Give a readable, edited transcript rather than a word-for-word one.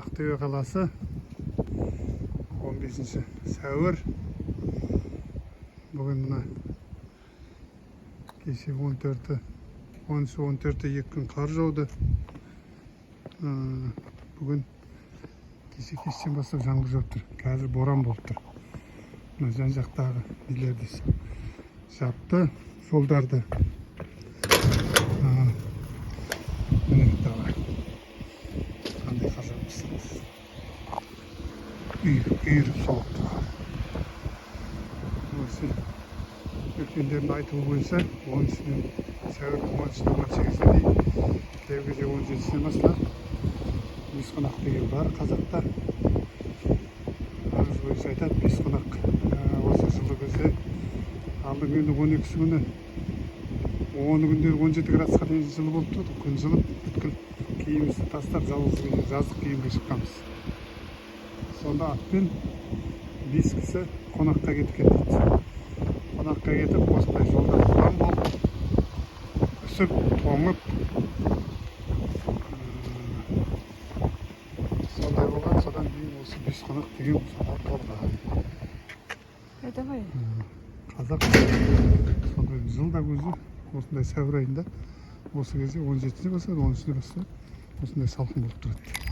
Ақтөбе қаласы 15 сәуір. Бүгін мына кеше 14-і 2 күн қар жауды. Бүгін кештен бастап жаңбыр жауып тұр. Қазір боран болып тұр. Мына жан жақтағы үйлерді жапты, жолдарды. Міне тағы қандай қар жауып. Үйіріп соғып тұр. Осы өткендердің айтуы бойынша 13-нен сәуірдің 13-18-іне дейін, кейбір кезде 17-сінен бастап бесқонақ деген бар қазақта. Аңыз бойынша айтады, бесқонақ осы жылы кезде алдың күні 12-сі күні 10 күндері 17 градусқа дейін жылы болып тұрды. Күн жылып, бүткіл киімімізді тастап, жаздық киімге шыққанбыз. Сонда атпен 5 кісі қонаққа кеткен дейді. Қонаққа кетіп, осындай жолда құран болып, үсіп, тоңып, сондай болған. Содан кейін осы бесқонақ деген осындай толды. Давай. Қазақ сондай жылда өзі осындай сәуір айында осы кезде 17-сіне бастады, 13-сіне бастады. Осындай салқын болып тұрады.